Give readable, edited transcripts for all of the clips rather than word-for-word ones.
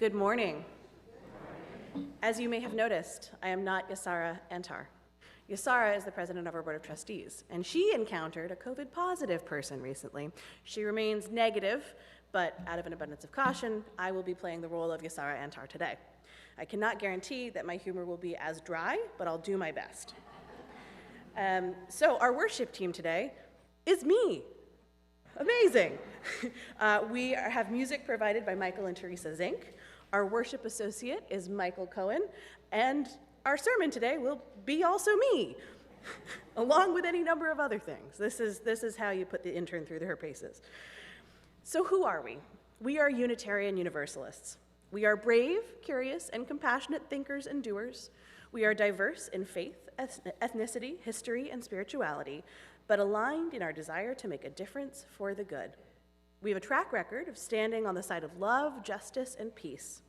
Good morning. As you may have noticed, I am not Yasara Antar. Yasara is the president of our Board of Trustees, and she encountered a COVID-positive person recently. She remains negative, but out of an abundance of caution, I will be playing the role of Yasara Antar today. I cannot guarantee that my humor will be as dry, but I'll do my best. So our worship team today is me. Amazing. We have music provided by Michael and Teresa Zink. Our worship associate is Michael Cohen, and our sermon today will be also me, along with any number of other things. This is how you put the intern through her paces. So who are we? We are Unitarian Universalists. We are brave, curious, and compassionate thinkers and doers. We are diverse in faith, ethnicity, history, and spirituality, but aligned in our desire to make a difference for the good. We have a track record of standing on the side of love, justice, and peace.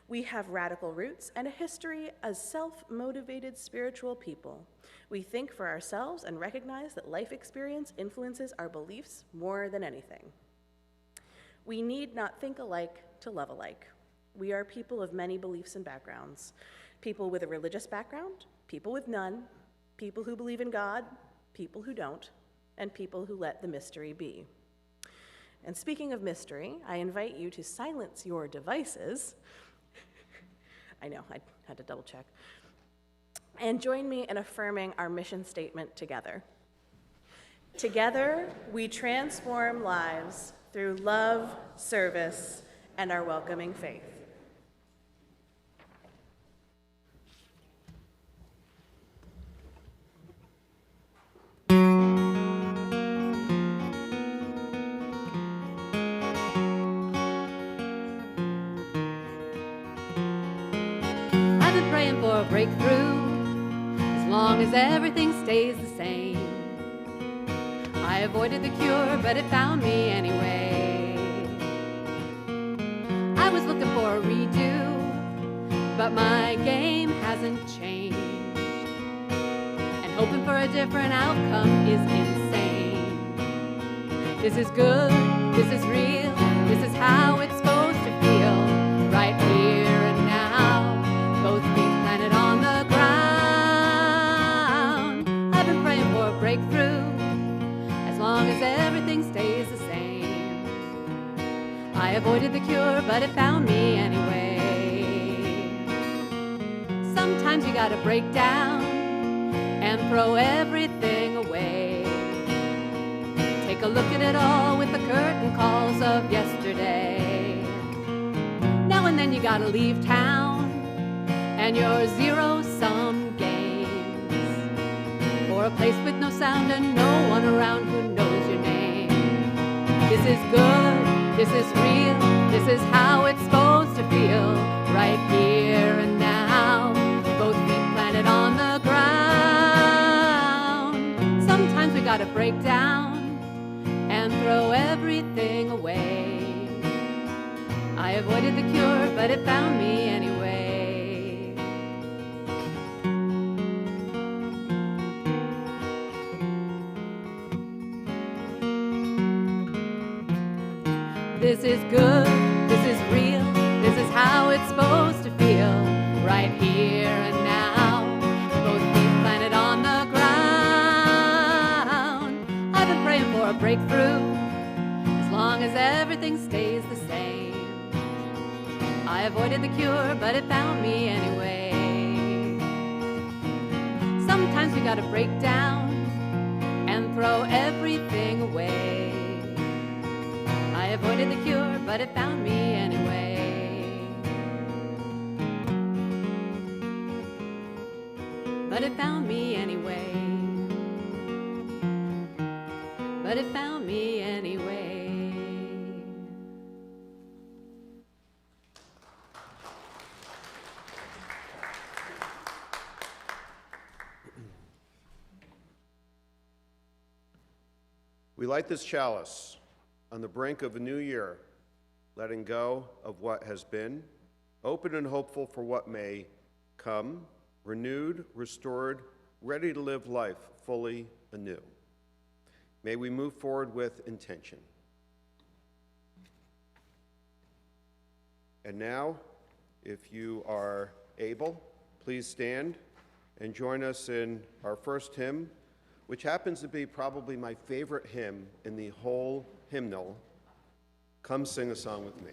We have radical roots and a history as self-motivated spiritual people. We think for ourselves and recognize that life experience influences our beliefs more than anything. We need not think alike to love alike. We are people of many beliefs and backgrounds. People with a religious background, people with none, people who believe in God, people who don't, and people who let the mystery be. And speaking of mystery, I invite you to silence your devices. I know, I had to double check. And join me in affirming our mission statement together. Together, we transform lives through love, service, and our welcoming faith. For a breakthrough, as long as everything stays the same. I avoided the cure, but it found me anyway. I was looking for a redo, but my game hasn't changed. And hoping for a different outcome is insane. This is good, this is real, this is how it's supposed to feel, right here and now. Both feet planted on the ground. I've been praying for a breakthrough, as long as everything stays the same. I avoided the cure, but it found me anyway. Sometimes you gotta break down and throw everything away. Take a look at it all with the curtain calls of yesterday. Now and then you gotta leave town and your zero-sum games, for a place with no sound and no one around who knows your name. This is good, this is real, this is how it's supposed to feel, right here and now, both feet planted on the ground. Sometimes we gotta break down and throw everything away. I avoided the cure, but it found me anyway. This is good, this is real, this is how it's supposed to feel, right here and now, both feet planted on the ground. I've been praying for a breakthrough, as long as everything stays the same. I avoided the cure, but it found me anyway. Sometimes we gotta break down and throw everything away. I avoided the cure, but it found me anyway. But it found me anyway. But it found me anyway. We light this chalice on the brink of a new year, letting go of what has been, open and hopeful for what may come, renewed, restored, ready to live life fully anew. May we move forward with intention. And now, If you are able, please stand and join us in our first hymn, which happens to be probably my favorite hymn in the whole hymnal. Come sing a song with me.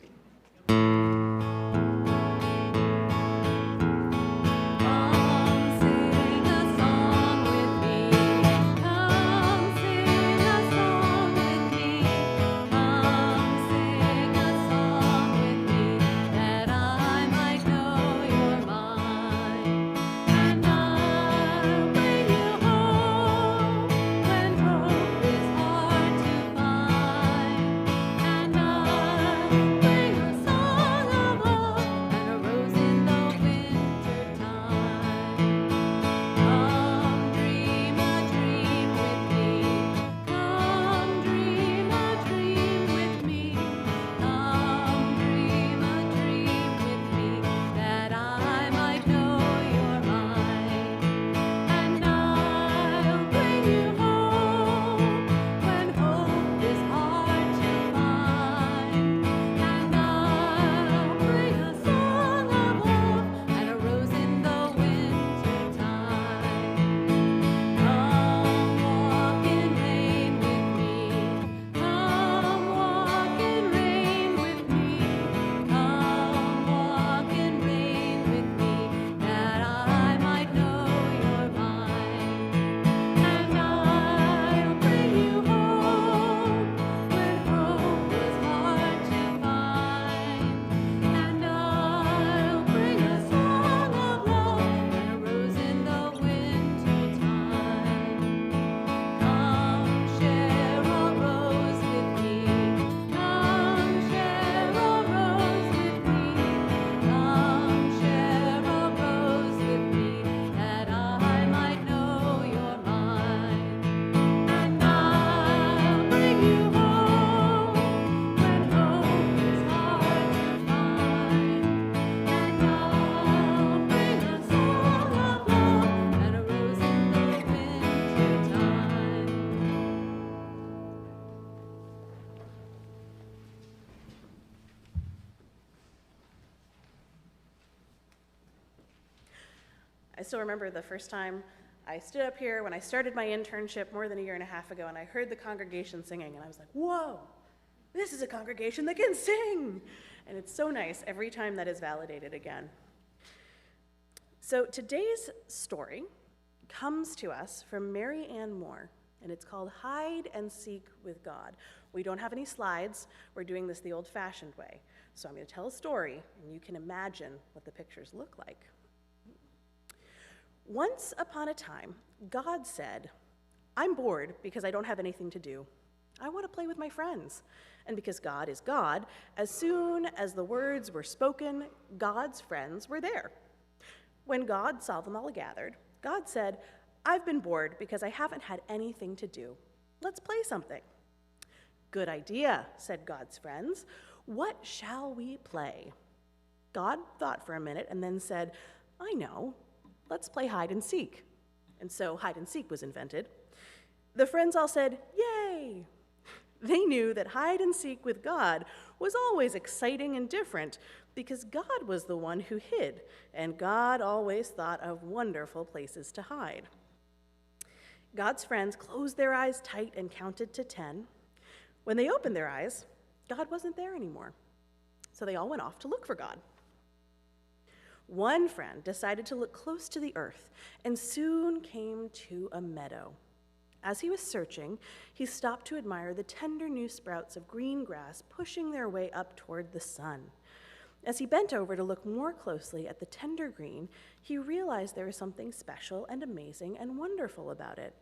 I still remember the first time I stood up here when I started my internship more than a year and a half ago, and I heard the congregation singing, and I was like, whoa, this is a congregation that can sing. And it's so nice every time that is validated again. So today's story comes to us from Mary Ann Moore, and it's called Hide and Seek with God. We don't have any slides. We're doing this the old-fashioned way. So I'm going to tell a story, and you can imagine what the pictures look like. Once upon a time, God said, I'm bored because I don't have anything to do. I want to play with my friends. And because God is God, as soon as the words were spoken, God's friends were there. When God saw them all gathered, God said, I've been bored because I haven't had anything to do. Let's play something. Good idea, said God's friends. What shall we play? God thought for a minute and then said, I know. Let's play hide and seek. And so hide and seek was invented. The friends all said, yay! They knew that hide and seek with God was always exciting and different because God was the one who hid, and God always thought of wonderful places to hide. God's friends closed their eyes tight and counted to 10. When they opened their eyes, God wasn't there anymore. So they all went off to look for God. One friend decided to look close to the earth and soon came to a meadow. As he was searching, he stopped to admire the tender new sprouts of green grass pushing their way up toward the sun. As he bent over to look more closely at the tender green, he realized there was something special and amazing and wonderful about it.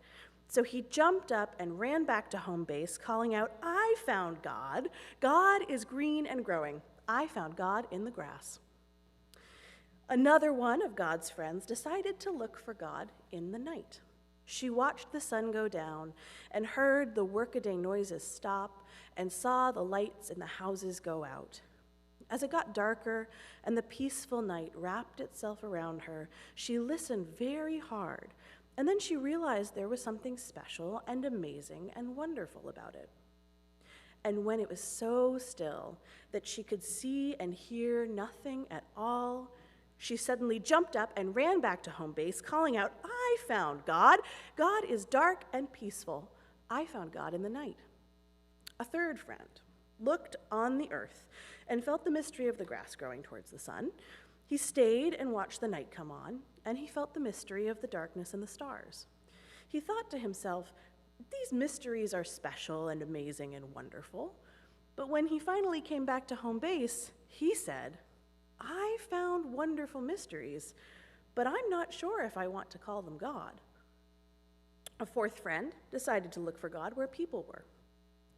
So he jumped up and ran back to home base, calling out, I found God. God is green and growing. I found God in the grass. Another one of God's friends decided to look for God in the night. She watched the sun go down and heard the workaday noises stop and saw the lights in the houses go out. As it got darker and the peaceful night wrapped itself around her, she listened very hard, and then she realized there was something special and amazing and wonderful about it. And when it was so still that she could see and hear nothing at all, she suddenly jumped up and ran back to home base, calling out, "I found God. God is dark and peaceful. I found God in the night." A third friend looked on the earth and felt the mystery of the grass growing towards the sun. He stayed and watched the night come on, and he felt the mystery of the darkness and the stars. He thought to himself, these mysteries are special and amazing and wonderful. But when he finally came back to home base, he said, "I found wonderful mysteries, but I'm not sure if I want to call them God." A fourth friend decided to look for God where people were.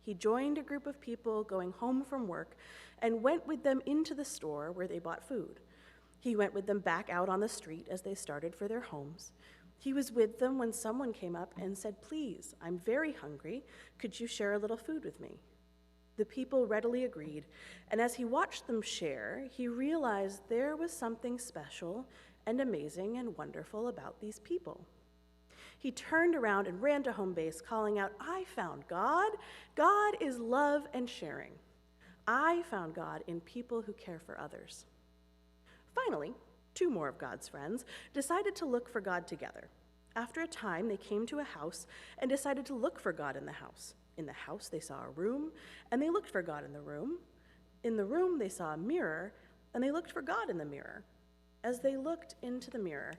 He joined a group of people going home from work and went with them into the store where they bought food. He went with them back out on the street as they started for their homes. He was with them when someone came up and said, "Please, I'm very hungry. Could you share a little food with me?" The people readily agreed, and as he watched them share, he realized there was something special and amazing and wonderful about these people. He turned around and ran to home base, calling out, "I found God. God is love and sharing. I found God in people who care for others." Finally, two more of God's friends decided to look for God together. After a time, they came to a house and decided to look for God in the house. In the house, they saw a room, and they looked for God in the room. In the room, they saw a mirror, and they looked for God in the mirror. As they looked into the mirror,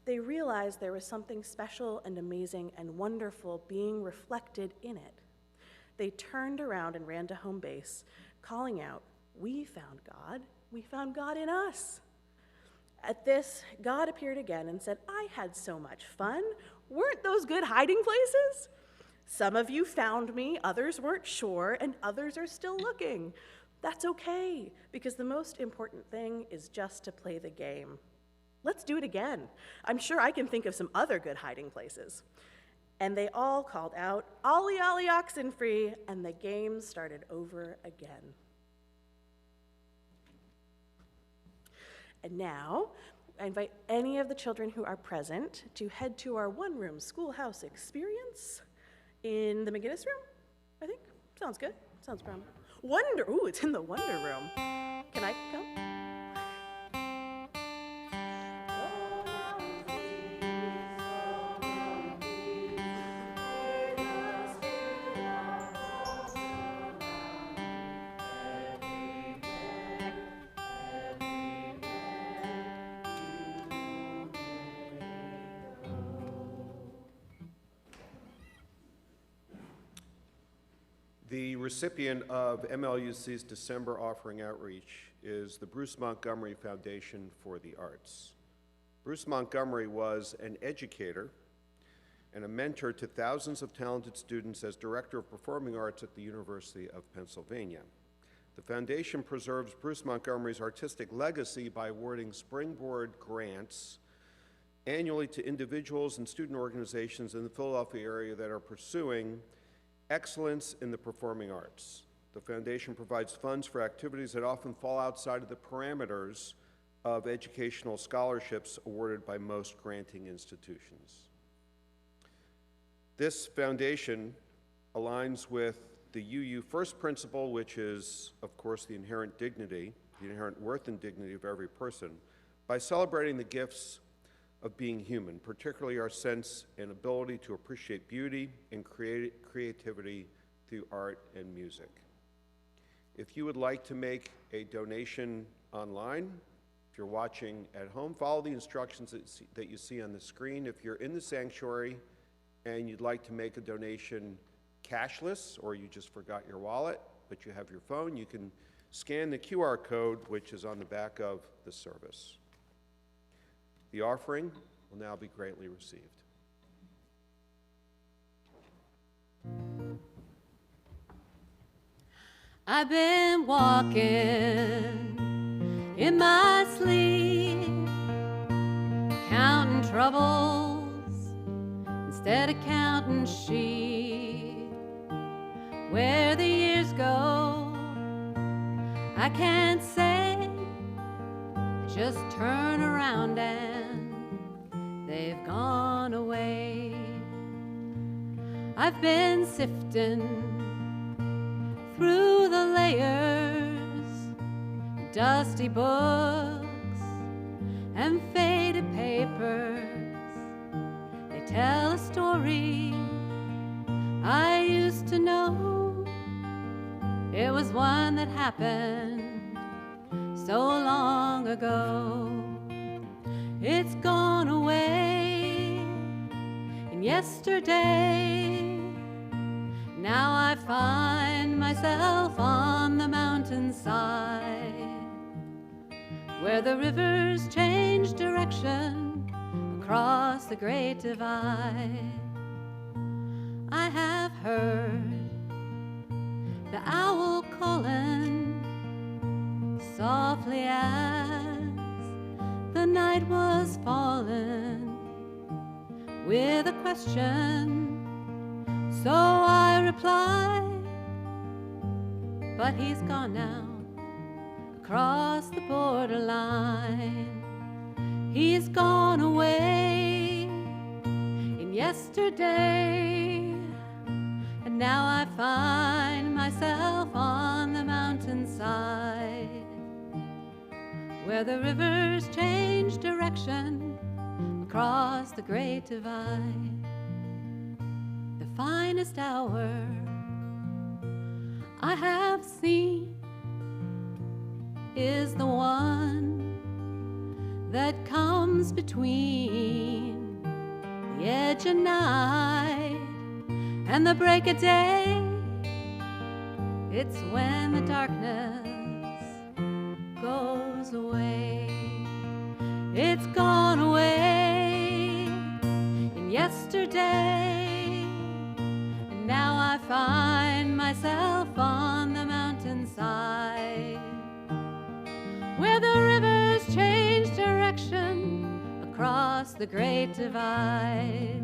they realized there was something special and amazing and wonderful being reflected in it. They turned around and ran to home base, calling out, "We found God. We found God in us." At this, God appeared again and said, "I had so much fun. Weren't those good hiding places? Some of you found me, others weren't sure, and others are still looking. That's okay, because the most important thing is just to play the game. Let's do it again. I'm sure I can think of some other good hiding places." And they all called out, "Ollie, ollie, oxen free," and the game started over again. And now, I invite any of the children who are present to head to our one-room schoolhouse experience in the McGinnis room, I think. Sounds good. Sounds fun. Ooh, it's in the Wonder Room. Can I come? The recipient of MLUC's December Offering Outreach is the Bruce Montgomery Foundation for the Arts. Bruce Montgomery was an educator and a mentor to thousands of talented students as Director of Performing Arts at the University of Pennsylvania. The foundation preserves Bruce Montgomery's artistic legacy by awarding Springboard grants annually to individuals and student organizations in the Philadelphia area that are pursuing excellence in the performing arts. The foundation provides funds for activities that often fall outside of the parameters of educational scholarships awarded by most granting institutions. This foundation aligns with the UU First Principle, which is, of course, the inherent dignity, the inherent worth and dignity of every person, by celebrating the gifts of being human, particularly our sense and ability to appreciate beauty and creativity through art and music. If you would like to make a donation online, if you're watching at home, follow the instructions that you see on the screen. If you're in the sanctuary and you'd like to make a donation cashless, or you just forgot your wallet, but you have your phone, you can scan the QR code, which is on the back of the service. The offering will now be greatly received. I've been walking in my sleep, counting troubles instead of counting sheep. Where the years go, I can't say. Just turn around and they've gone away. I've been sifting through the layers, dusty books and faded papers. They tell a story I used to know. It was one that happened so long ago. It's gone away in yesterday. Now I find myself on the mountainside, where the rivers change direction across the great divide. I have heard the owl calling softly as the night was falling, with a question. So I replied, but he's gone now, across the borderline. He's gone away in yesterday, and now I find myself on the mountainside, where the rivers change direction across the great divide. The finest hour I have seen is the one that comes between the edge of night and the break of day. It's when the darkness goes away. It's gone away in yesterday, and now I find myself on the mountainside, where the rivers change direction across the great divide.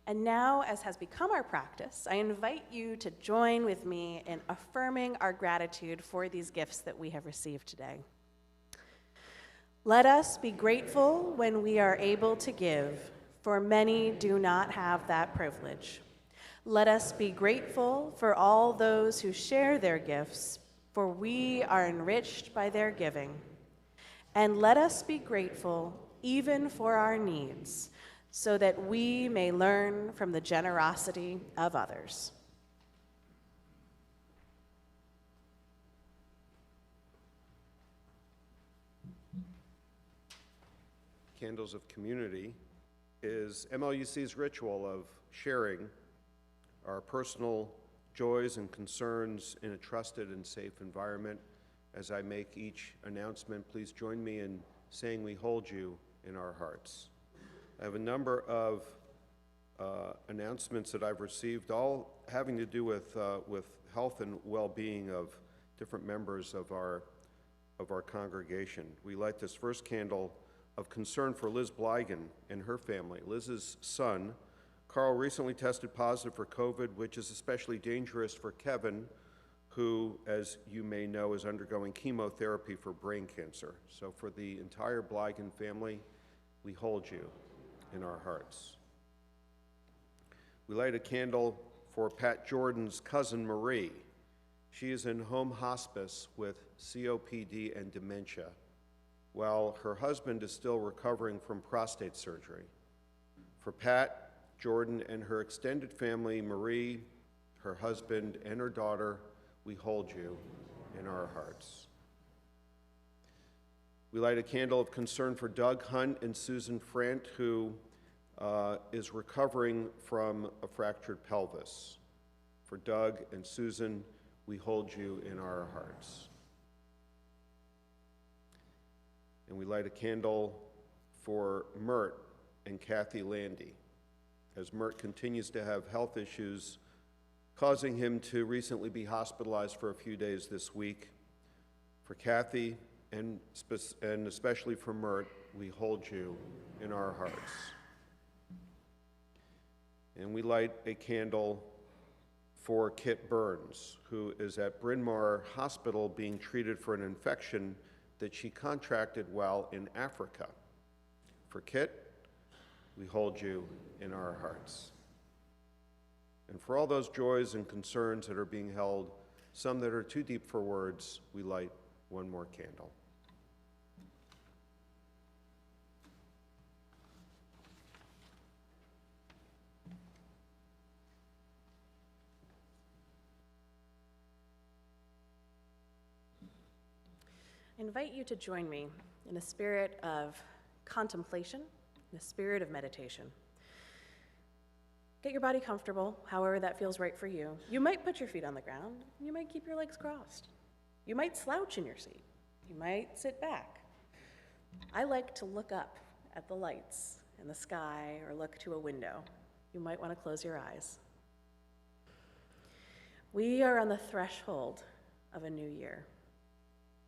And now, as has become our practice, I invite you to join with me in affirming our gratitude for these gifts that we have received today. Let us be grateful when we are able to give, for many do not have that privilege. Let us be grateful for all those who share their gifts, for we are enriched by their giving. And let us be grateful even for our needs, so that we may learn from the generosity of others. Candles of Community is MLUC's ritual of sharing our personal joys and concerns in a trusted and safe environment. As I make each announcement, please join me in saying we hold you in our hearts. I have a number of announcements that I've received, all having to do with health and well-being of different members of our congregation. We light this first candle of concern for Liz Blygan and her family. Liz's son, Carl, recently tested positive for COVID, which is especially dangerous for Kevin, who, as you may know, is undergoing chemotherapy for brain cancer. So for the entire Blygan family, we hold you in our hearts. We light a candle for Pat Jordan's cousin Marie. She is in home hospice with COPD and dementia, while her husband is still recovering from prostate surgery. For Pat, Jordan, and her extended family, Marie, her husband, and her daughter, we hold you in our hearts. We light a candle of concern for Doug Hunt and Susan Frant, who is recovering from a fractured pelvis. For Doug and Susan, we hold you in our hearts. And we light a candle for Mert and Kathy Landy, as Mert continues to have health issues causing him to recently be hospitalized for a few days this week. For Kathy and especially for Mert, we hold you in our hearts. And we light a candle for Kit Burns, who is at Bryn Mawr Hospital being treated for an infection that she contracted while in Africa. For Kit, we hold you in our hearts. And for all those joys and concerns that are being held, some that are too deep for words, we light one more candle. I invite you to join me in a spirit of contemplation, in a spirit of meditation. Get your body comfortable, however that feels right for you. You might put your feet on the ground. You might keep your legs crossed. You might slouch in your seat. You might sit back. I like to look up at the lights in the sky or look to a window. You might want to close your eyes. We are on the threshold of a new year.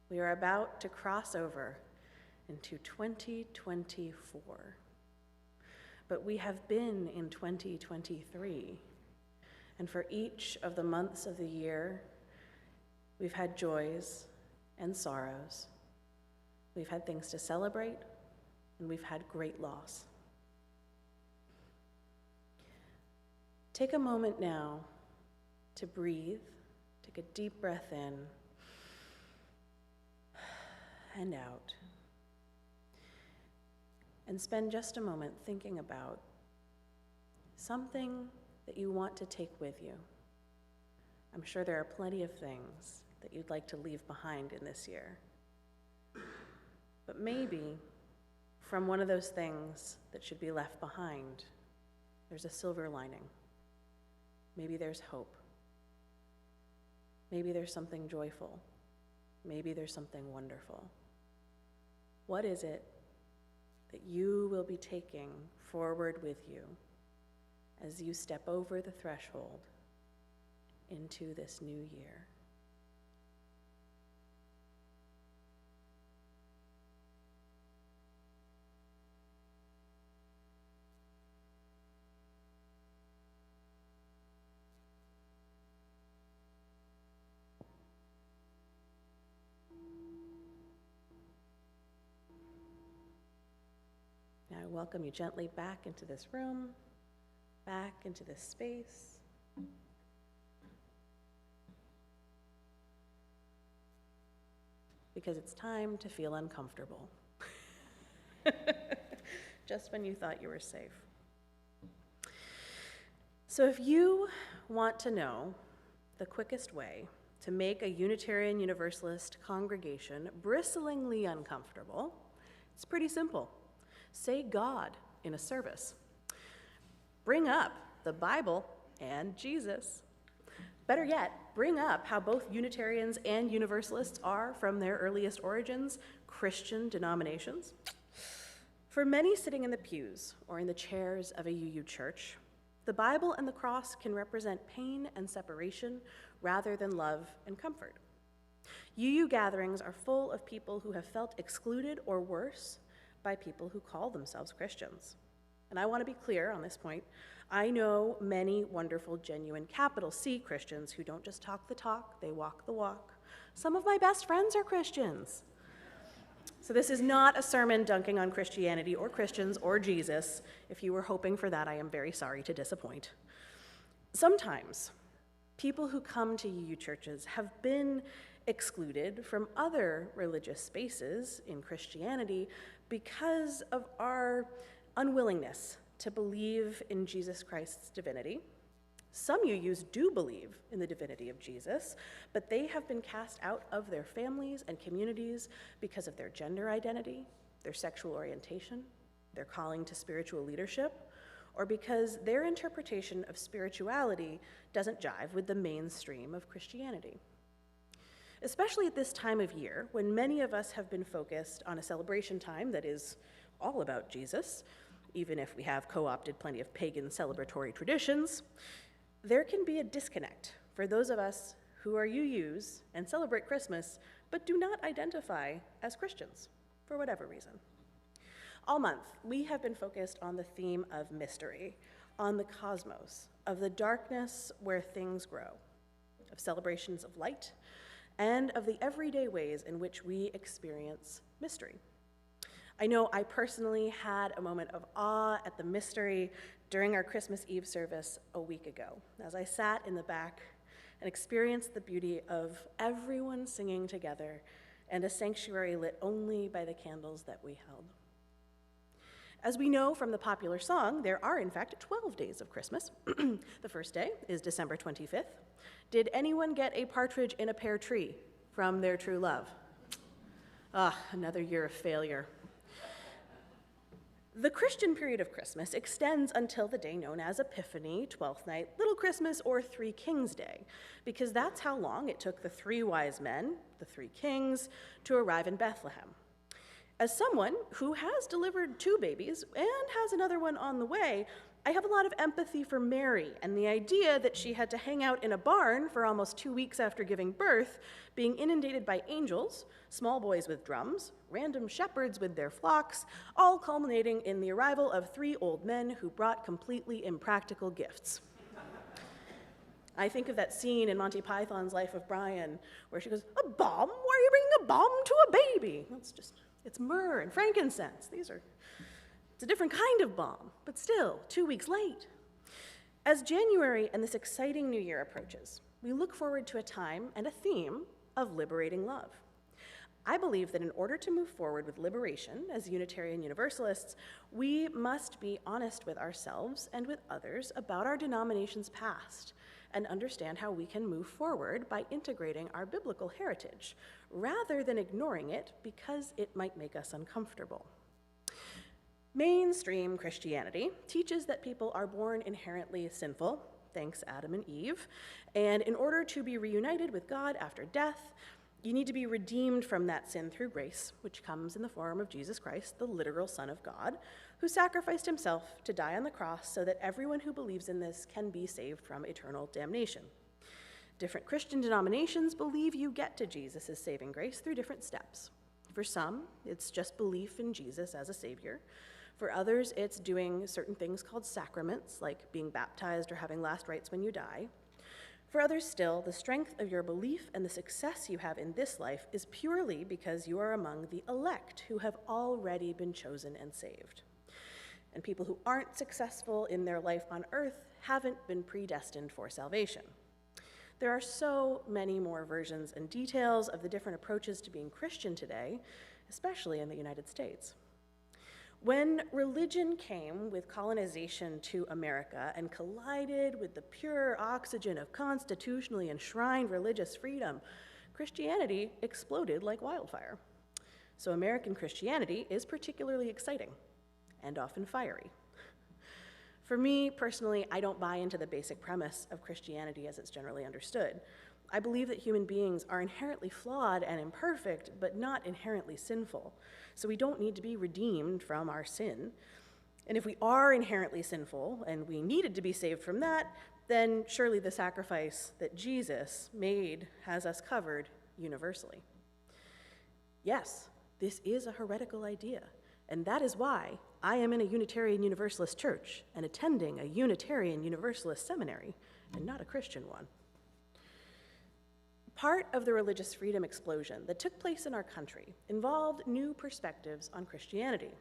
We are about to cross over into 2024. But we have been in 2023, and for each of the months of the year, we've had joys and sorrows. We've had things to celebrate, and we've had great loss. Take a moment now to breathe, take a deep breath in and out. And spend just a moment thinking about something that you want to take with you. I'm sure there are plenty of things that you'd like to leave behind in this year. But maybe from one of those things that should be left behind, there's a silver lining. Maybe there's hope. Maybe there's something joyful. Maybe there's something wonderful. What is it that you will be taking forward with you as you step over the threshold into this new year? Now I welcome you gently back into this room, back into this space. Because it's time to feel uncomfortable. Just when you thought you were safe. So if you want to know the quickest way to make a Unitarian Universalist congregation bristlingly uncomfortable, it's pretty simple. Say God in a service. Bring up the Bible and Jesus. Better yet, bring up how both Unitarians and Universalists are, from their earliest origins, Christian denominations. For many sitting in the pews or in the chairs of a UU church, the Bible and the cross can represent pain and separation rather than love and comfort. UU gatherings are full of people who have felt excluded or worse by people who call themselves Christians. And I want to be clear on this point. I know many wonderful, genuine, capital C Christians who don't just talk the talk, they walk the walk. Some of my best friends are Christians. So this is not a sermon dunking on Christianity or Christians or Jesus. If you were hoping for that, I am very sorry to disappoint. Sometimes people who come to UU churches have been excluded from other religious spaces in Christianity because of our unwillingness to believe in Jesus Christ's divinity. Some UUs do believe in the divinity of Jesus, but they have been cast out of their families and communities because of their gender identity, their sexual orientation, their calling to spiritual leadership, or because their interpretation of spirituality doesn't jive with the mainstream of Christianity. Especially at this time of year, when many of us have been focused on a celebration time that is all about Jesus, even if we have co-opted plenty of pagan celebratory traditions, there can be a disconnect for those of us who are UUs and celebrate Christmas, but do not identify as Christians, for whatever reason. All month, we have been focused on the theme of mystery, on the cosmos, of the darkness where things grow, of celebrations of light, and of the everyday ways in which we experience mystery. I know I personally had a moment of awe at the mystery during our Christmas Eve service a week ago, as I sat in the back and experienced the beauty of everyone singing together and a sanctuary lit only by the candles that we held. As we know from the popular song, there are in fact 12 days of Christmas. The first day is December 25th. Did anyone get a partridge in a pear tree from their true love? Ah, another year of failure. The Christian period of Christmas extends until the day known as Epiphany, Twelfth Night, Little Christmas, or Three Kings Day, because that's how long it took the three wise men, the three kings, to arrive in Bethlehem. As someone who has delivered 2 babies and has another one on the way, I have a lot of empathy for Mary and the idea that she had to hang out in a barn for almost 2 weeks after giving birth, being inundated by angels, small boys with drums, random shepherds with their flocks, all culminating in the arrival of 3 old men who brought completely impractical gifts. I think of that scene in Monty Python's Life of Brian, where she goes, "A bomb? Why are you bringing a bomb to a baby?" It's myrrh and frankincense. It's a different kind of bomb, but still, 2 weeks late. As January and this exciting new year approaches, we look forward to a time and a theme of liberating love. I believe that in order to move forward with liberation as Unitarian Universalists, we must be honest with ourselves and with others about our denomination's past and understand how we can move forward by integrating our biblical heritage, rather than ignoring it because it might make us uncomfortable. Mainstream Christianity teaches that people are born inherently sinful, thanks Adam and Eve, and in order to be reunited with God after death, you need to be redeemed from that sin through grace, which comes in the form of Jesus Christ, the literal Son of God, who sacrificed himself to die on the cross so that everyone who believes in this can be saved from eternal damnation. Different Christian denominations believe you get to Jesus' saving grace through different steps. For some, it's just belief in Jesus as a savior. For others, it's doing certain things called sacraments, like being baptized or having last rites when you die. For others still, the strength of your belief and the success you have in this life is purely because you are among the elect who have already been chosen and saved. And people who aren't successful in their life on earth haven't been predestined for salvation. There are so many more versions and details of the different approaches to being Christian today, especially in the United States. When religion came with colonization to America and collided with the pure oxygen of constitutionally enshrined religious freedom, Christianity exploded like wildfire. So American Christianity is particularly exciting and often fiery. For me, personally, I don't buy into the basic premise of Christianity as it's generally understood. I believe that human beings are inherently flawed and imperfect, but not inherently sinful. So we don't need to be redeemed from our sin. And if we are inherently sinful and we needed to be saved from that, then surely the sacrifice that Jesus made has us covered universally. Yes, this is a heretical idea, and that is why I am in a Unitarian Universalist church and attending a Unitarian Universalist seminary, and not a Christian one. Part of the religious freedom explosion that took place in our country involved new perspectives on Christianity.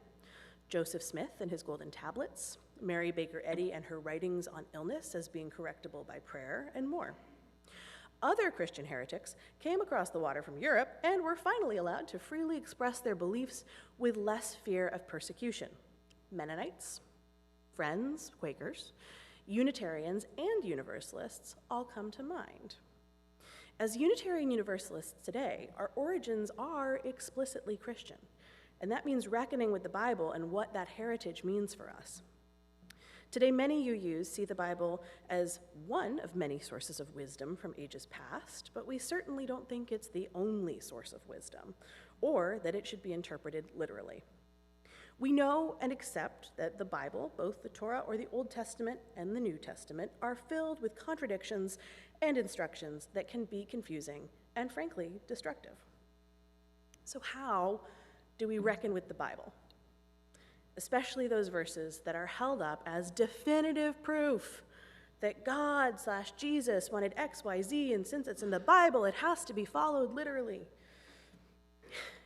Joseph Smith and his golden tablets, Mary Baker Eddy and her writings on illness as being correctable by prayer, and more. Other Christian heretics came across the water from Europe and were finally allowed to freely express their beliefs with less fear of persecution. Mennonites, Friends, Quakers, Unitarians, and Universalists all come to mind. As Unitarian Universalists today, our origins are explicitly Christian, and that means reckoning with the Bible and what that heritage means for us. Today, many UUs see the Bible as one of many sources of wisdom from ages past, but we certainly don't think it's the only source of wisdom, or that it should be interpreted literally. We know and accept that the Bible, both the Torah or the Old Testament and the New Testament, are filled with contradictions and instructions that can be confusing and, frankly, destructive. So how do we reckon with the Bible? especially those verses that are held up as definitive proof that God/Jesus wanted X, Y, Z, and since it's in the Bible, it has to be followed literally.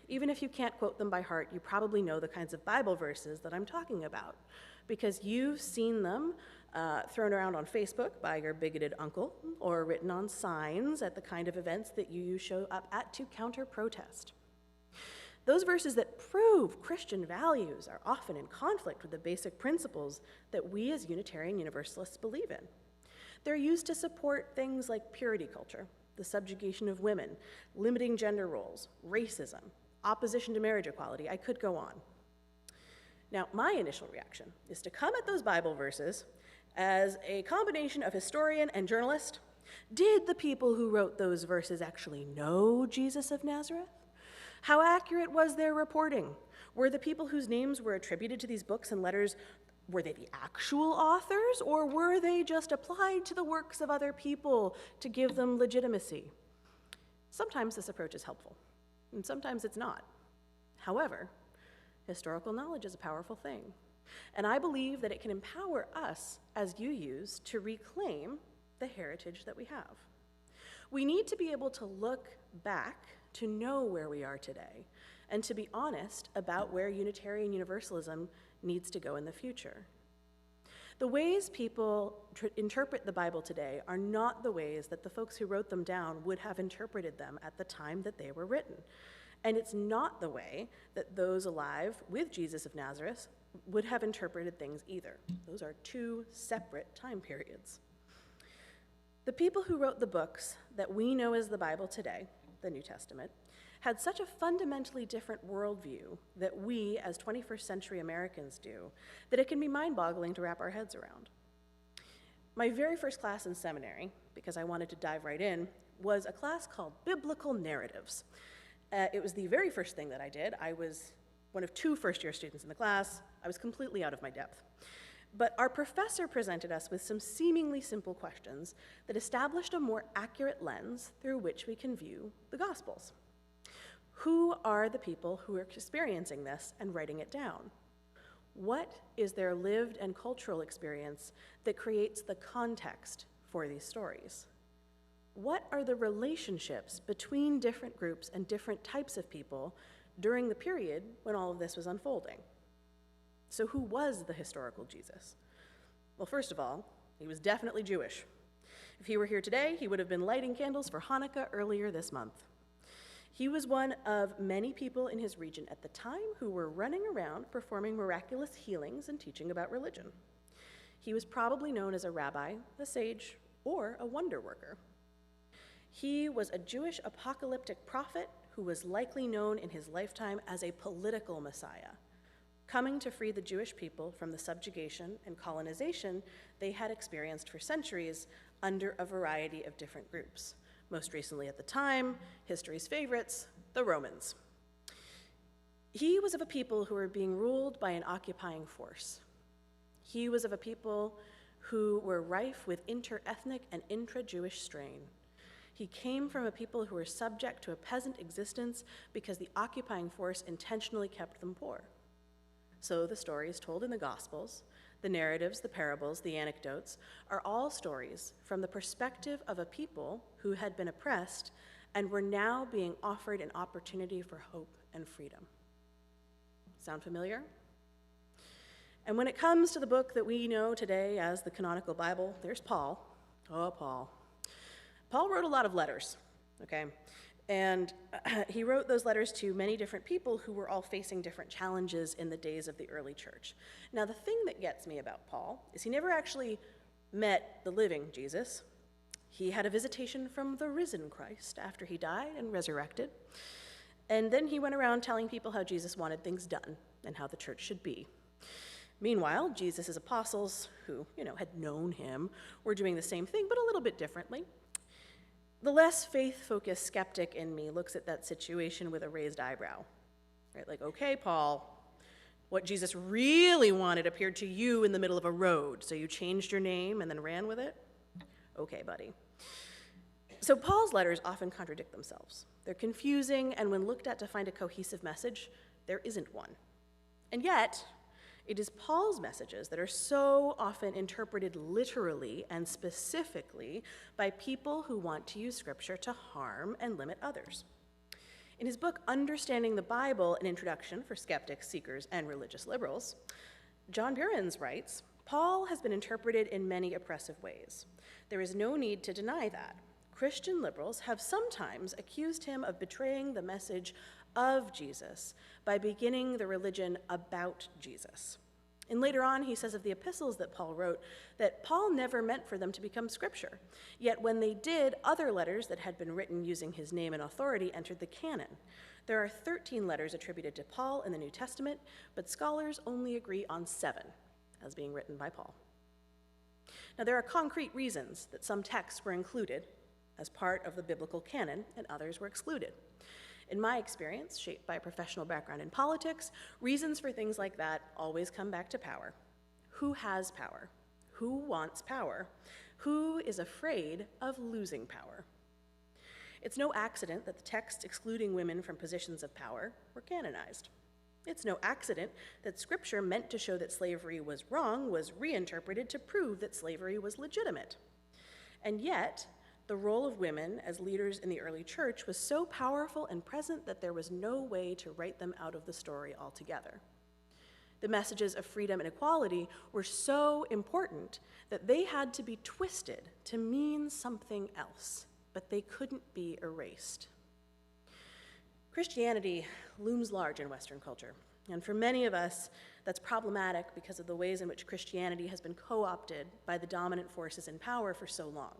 Even if you can't quote them by heart, you probably know the kinds of Bible verses that I'm talking about, because you've seen them thrown around on Facebook by your bigoted uncle, or written on signs at the kind of events that you show up at to counter-protest. Those verses that prove Christian values are often in conflict with the basic principles that we as Unitarian Universalists believe in. They're used to support things like purity culture, the subjugation of women, limiting gender roles, racism, opposition to marriage equality. I could go on. Now, my initial reaction is to come at those Bible verses as a combination of historian and journalist. Did the people who wrote those verses actually know Jesus of Nazareth? How accurate was their reporting? Were the people whose names were attributed to these books and letters, were they the actual authors, or were they just applied to the works of other people to give them legitimacy? Sometimes this approach is helpful, and sometimes it's not. However, historical knowledge is a powerful thing, and I believe that it can empower us as UUs to reclaim the heritage that we have. We need to be able to look back to know where we are today, and to be honest about where Unitarian Universalism needs to go in the future. The ways people interpret the Bible today are not the ways that the folks who wrote them down would have interpreted them at the time that they were written. And it's not the way that those alive with Jesus of Nazareth would have interpreted things either. Those are two separate time periods. The people who wrote the books that we know as the Bible today, the New Testament, had such a fundamentally different worldview that we, as 21st century Americans, do, that it can be mind-boggling to wrap our heads around. My very first class in seminary, because I wanted to dive right in, was a class called Biblical Narratives. It was the very first thing that I did. I was one of 2 first-year students in the class. I was completely out of my depth. But our professor presented us with some seemingly simple questions that established a more accurate lens through which we can view the Gospels. Who are the people who are experiencing this and writing it down? What is their lived and cultural experience that creates the context for these stories? What are the relationships between different groups and different types of people during the period when all of this was unfolding? So who was the historical Jesus? Well, first of all, he was definitely Jewish. If he were here today, he would have been lighting candles for Hanukkah earlier this month. He was one of many people in his region at the time who were running around performing miraculous healings and teaching about religion. He was probably known as a rabbi, a sage, or a wonder worker. He was a Jewish apocalyptic prophet who was likely known in his lifetime as a political messiah, coming to free the Jewish people from the subjugation and colonization they had experienced for centuries under a variety of different groups. Most recently at the time, history's favorites, the Romans. He was of a people who were being ruled by an occupying force. He was of a people who were rife with inter-ethnic and intra-Jewish strain. He came from a people who were subject to a peasant existence because the occupying force intentionally kept them poor. So the stories told in the Gospels, the narratives, the parables, the anecdotes, are all stories from the perspective of a people who had been oppressed and were now being offered an opportunity for hope and freedom. Sound familiar? And when it comes to the book that we know today as the canonical Bible, there's Paul. Oh, Paul. Paul wrote a lot of letters, okay? And he wrote those letters to many different people who were all facing different challenges in the days of the early church. Now, the thing that gets me about Paul is he never actually met the living Jesus. He had a visitation from the risen Christ after he died and resurrected. And then he went around telling people how Jesus wanted things done and how the church should be. Meanwhile, Jesus' apostles, who, had known him, were doing the same thing, but a little bit differently. The less faith-focused skeptic in me looks at that situation with a raised eyebrow, right? Like, okay, Paul, what Jesus really wanted appeared to you in the middle of a road, so you changed your name and then ran with it? Okay, buddy. So Paul's letters often contradict themselves. They're confusing, and when looked at to find a cohesive message, there isn't one. And yet, It is Paul's messages that are so often interpreted literally and specifically by people who want to use Scripture to harm and limit others. In his book, Understanding the Bible, an introduction for skeptics, seekers, and religious liberals, John Burens writes, Paul has been interpreted in many oppressive ways. There is no need to deny that. Christian liberals have sometimes accused him of betraying the message of Jesus by beginning the religion about Jesus. And later on, he says of the epistles that Paul wrote that Paul never meant for them to become scripture. Yet when they did, other letters that had been written using his name and authority entered the canon. There are 13 letters attributed to Paul in the New Testament, but scholars only agree on 7 as being written by Paul. Now, there are concrete reasons that some texts were included as part of the biblical canon and others were excluded. In my experience, shaped by a professional background in politics, reasons for things like that always come back to power. Who has power? Who wants power? Who is afraid of losing power? It's no accident that the texts excluding women from positions of power were canonized. It's no accident that Scripture meant to show that slavery was wrong was reinterpreted to prove that slavery was legitimate. And yet, the role of women as leaders in the early church was so powerful and present that there was no way to write them out of the story altogether. The messages of freedom and equality were so important that they had to be twisted to mean something else, but they couldn't be erased. Christianity looms large in Western culture, and for many of us, that's problematic because of the ways in which Christianity has been co-opted by the dominant forces in power for so long.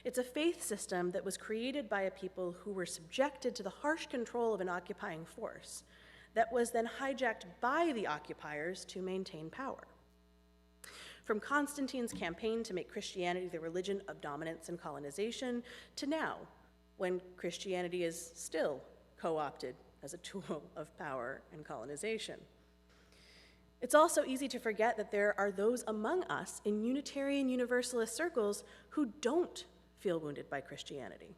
It's a faith system that was created by a people who were subjected to the harsh control of an occupying force that was then hijacked by the occupiers to maintain power. From Constantine's campaign to make Christianity the religion of dominance and colonization, to now, when Christianity is still co-opted as a tool of power and colonization. It's also easy to forget that there are those among us in Unitarian Universalist circles who don't feel wounded by Christianity.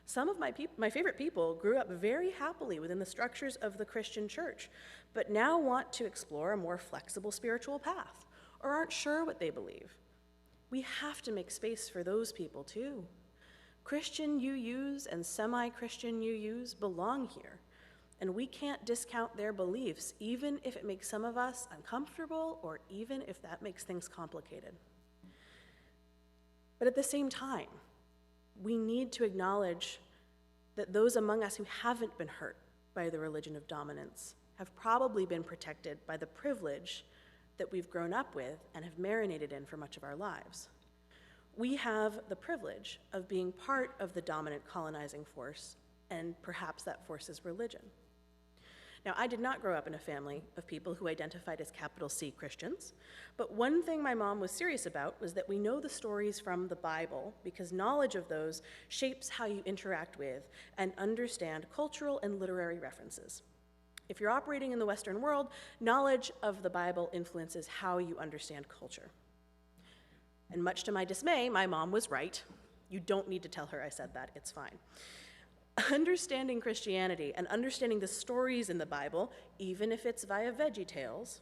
Some of my favorite people grew up very happily within the structures of the Christian church, but now want to explore a more flexible spiritual path, or aren't sure what they believe. We have to make space for those people too. Christian UUs and semi-Christian UUs belong here, and we can't discount their beliefs, even if it makes some of us uncomfortable, or even if that makes things complicated. But at the same time, we need to acknowledge that those among us who haven't been hurt by the religion of dominance have probably been protected by the privilege that we've grown up with and have marinated in for much of our lives. We have the privilege of being part of the dominant colonizing force, and perhaps that force is religion. Now, I did not grow up in a family of people who identified as capital C Christians, but one thing my mom was serious about was that we know the stories from the Bible because knowledge of those shapes how you interact with and understand cultural and literary references. If you're operating in the Western world, knowledge of the Bible influences how you understand culture. And much to my dismay, my mom was right. You don't need to tell her I said that, it's fine. Understanding Christianity and understanding the stories in the Bible, even if it's via VeggieTales,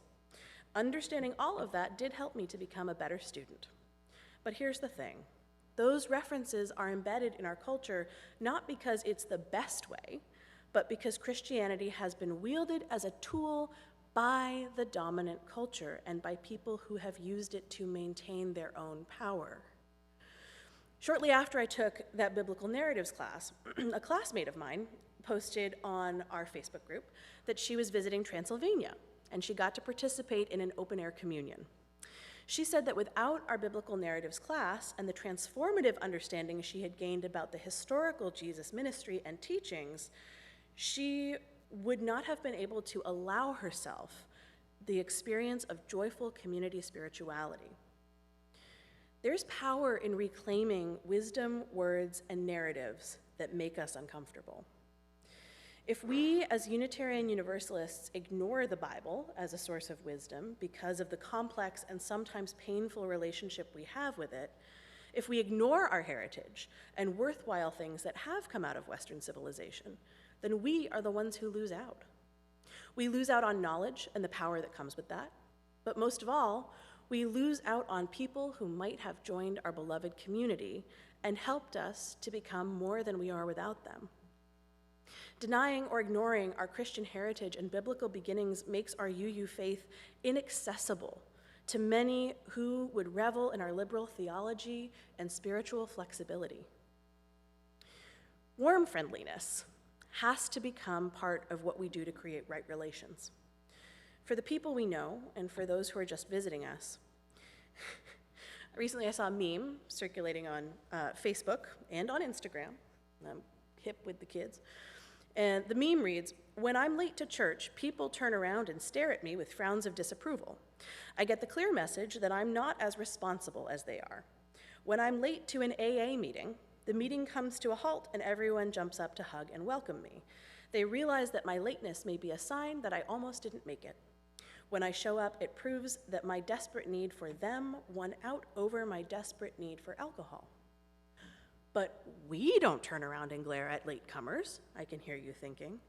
understanding all of that did help me to become a better student. But here's the thing. Those references are embedded in our culture not because it's the best way, but because Christianity has been wielded as a tool by the dominant culture and by people who have used it to maintain their own power. Shortly after I took that biblical narratives class, a classmate of mine posted on our Facebook group that she was visiting Transylvania, and she got to participate in an open-air communion. She said that without our biblical narratives class and the transformative understanding she had gained about the historical Jesus ministry and teachings, she would not have been able to allow herself the experience of joyful community spirituality. There's power in reclaiming wisdom, words, and narratives that make us uncomfortable. If we, as Unitarian Universalists, ignore the Bible as a source of wisdom because of the complex and sometimes painful relationship we have with it, if we ignore our heritage and worthwhile things that have come out of Western civilization, then we are the ones who lose out. We lose out on knowledge and the power that comes with that. But most of all, we lose out on people who might have joined our beloved community and helped us to become more than we are without them. Denying or ignoring our Christian heritage and biblical beginnings makes our UU faith inaccessible to many who would revel in our liberal theology and spiritual flexibility. Warm friendliness has to become part of what we do to create right relations. For the people we know and for those who are just visiting us. Recently I saw a meme circulating on Facebook and on Instagram. I'm hip with the kids. And the meme reads, "When I'm late to church, people turn around and stare at me with frowns of disapproval. I get the clear message that I'm not as responsible as they are. When I'm late to an AA meeting, the meeting comes to a halt and everyone jumps up to hug and welcome me. They realize that my lateness may be a sign that I almost didn't make it. When I show up, it proves that my desperate need for them won out over my desperate need for alcohol." But we don't turn around and glare at latecomers, I can hear you thinking.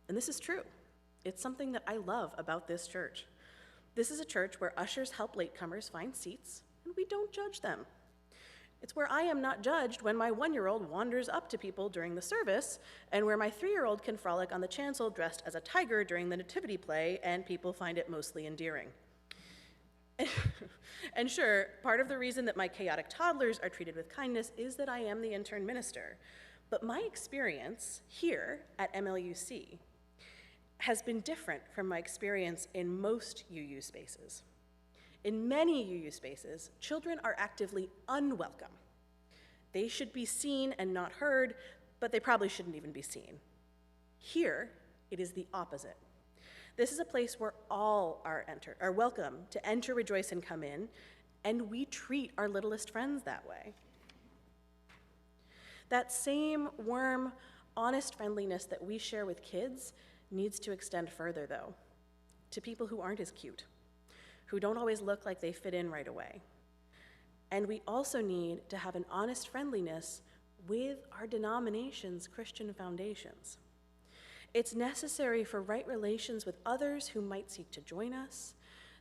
And this is true. It's something that I love about this church. This is a church where ushers help latecomers find seats, and we don't judge them. It's where I am not judged when my 1-year-old wanders up to people during the service, and where my 3-year-old can frolic on the chancel dressed as a tiger during the nativity play, and people find it mostly endearing. And sure, part of the reason that my chaotic toddlers are treated with kindness is that I am the intern minister. But my experience here at MLUC has been different from my experience in most UU spaces. In many UU spaces, children are actively unwelcome. They should be seen and not heard, but they probably shouldn't even be seen. Here, it is the opposite. This is a place where all are welcome to enter, rejoice, and come in, and we treat our littlest friends that way. That same warm, honest friendliness that we share with kids needs to extend further, though, to people who aren't as cute, who don't always look like they fit in right away. And we also need to have an honest friendliness with our denomination's Christian foundations. It's necessary for right relations with others who might seek to join us.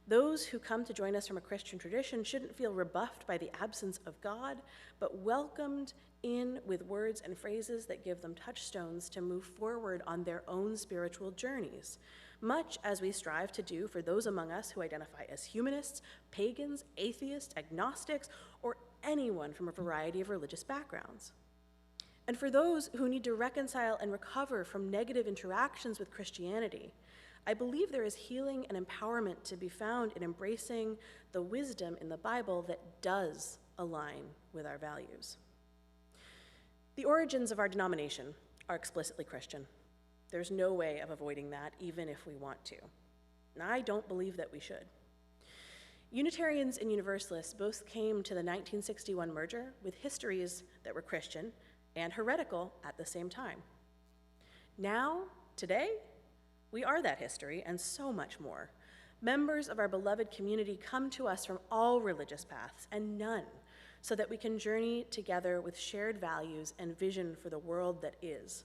Those who come to join us from a Christian tradition shouldn't feel rebuffed by the absence of God, but welcomed in with words and phrases that give them touchstones to move forward on their own spiritual journeys, much as we strive to do for those among us who identify as humanists, pagans, atheists, agnostics, or anyone from a variety of religious backgrounds. And for those who need to reconcile and recover from negative interactions with Christianity, I believe there is healing and empowerment to be found in embracing the wisdom in the Bible that does align with our values. The origins of our denomination are explicitly Christian. There's no way of avoiding that, even if we want to. And I don't believe that we should. Unitarians and Universalists both came to the 1961 merger with histories that were Christian and heretical at the same time. Now, today, we are that history and so much more. Members of our beloved community come to us from all religious paths and none, so that we can journey together with shared values and vision for the world that is.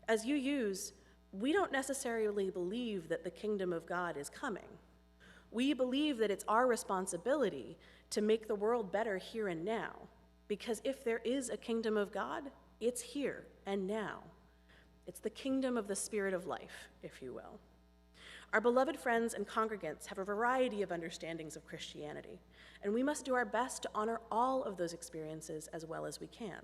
As UUs, we don't necessarily believe that the kingdom of God is coming. We believe that it's our responsibility to make the world better here and now, because if there is a kingdom of God, it's here and now. It's the kingdom of the spirit of life, if you will. Our beloved friends and congregants have a variety of understandings of Christianity, and we must do our best to honor all of those experiences as well as we can.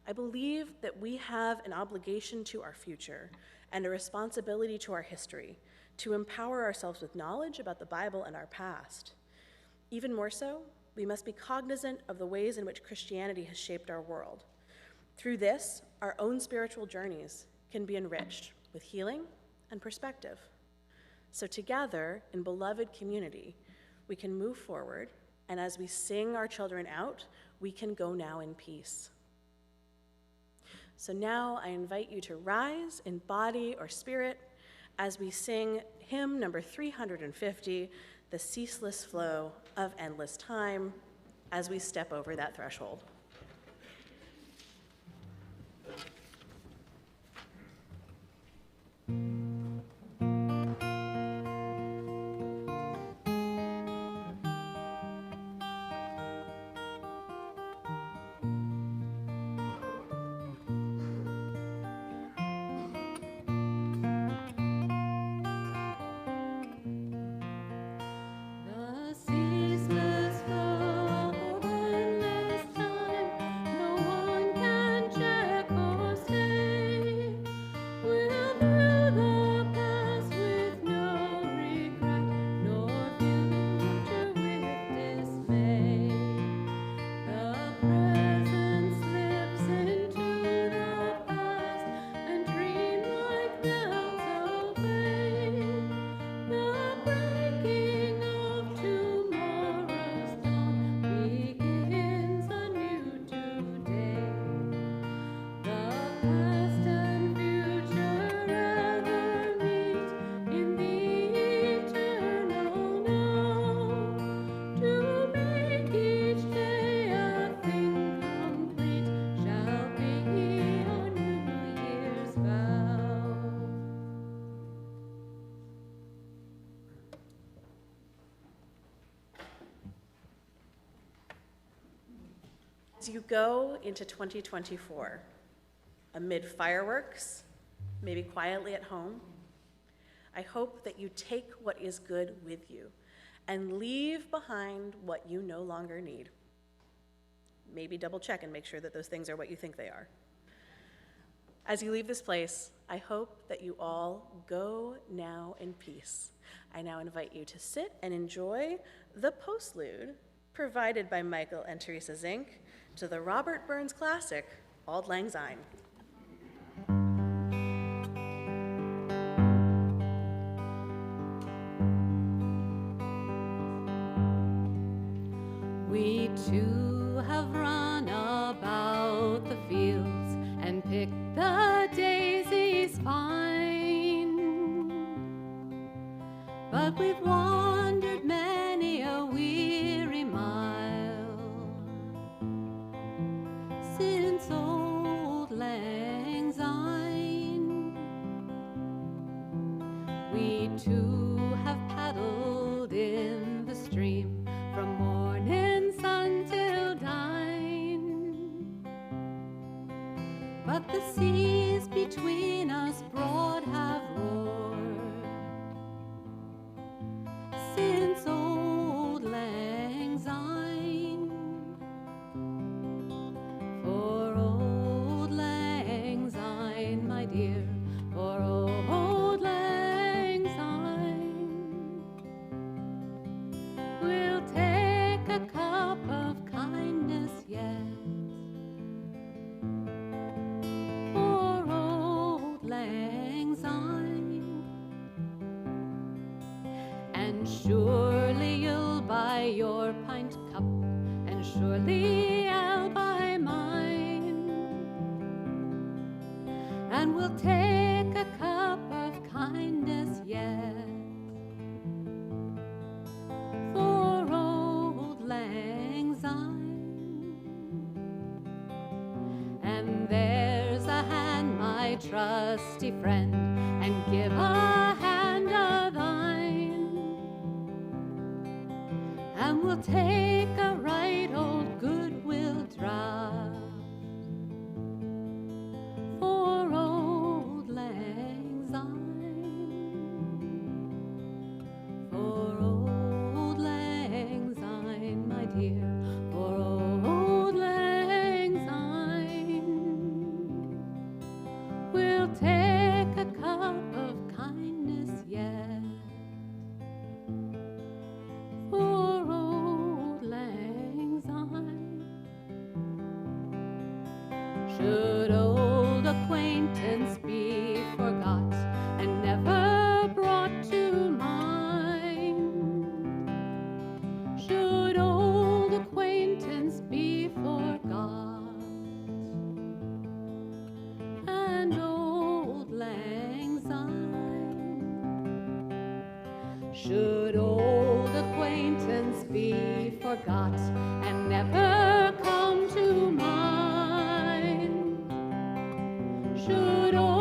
I believe that we have an obligation to our future and a responsibility to our history to empower ourselves with knowledge about the Bible and our past. Even more so, we must be cognizant of the ways in which Christianity has shaped our world. Through this, our own spiritual journeys can be enriched with healing and perspective. So together, in beloved community, we can move forward, and as we sing our children out, we can go now in peace. So now I invite you to rise in body or spirit as we sing hymn number 350, The Ceaseless Flow of Endless Time, as we step over that threshold. As you go into 2024, amid fireworks, maybe quietly at home, I hope that you take what is good with you and leave behind what you no longer need. Maybe double check and make sure that those things are what you think they are. As you leave this place, I hope that you all go now in peace. I now invite you to sit and enjoy the postlude provided by Michael and Teresa Zink to the Robert Burns classic, Auld Lang Syne. We too have run about the fields and picked the daisies fine, but we've wandered many a weary mile since Auld Lang Syne. We too have paddled in the stream from morning sun till dine, but the seas between us broad have roared since Auld Lang Syne. For Auld Lang Syne, my dear, for Auld Lang Syne, we'll take a cup of kindness yet. For Auld Lang Syne, and surely you'll buy your pint cup, and surely I'll buy mine, and we'll take a cup of kindness yet. For Auld Lang Syne, and there's a hand, my trusty friend, and give a hand of thine, and we'll take a right old goodwill draught. For Auld Lang Syne, for Auld Lang Syne, my dear, for Auld Lang Syne, we'll take a cup of kindness yet. For Auld Lang Syne, should old acquaintance be forgot and never brought to mind, should old acquaintance be forgot, and Auld Lang Syne, should old acquaintance be forgot and never come to mind, should old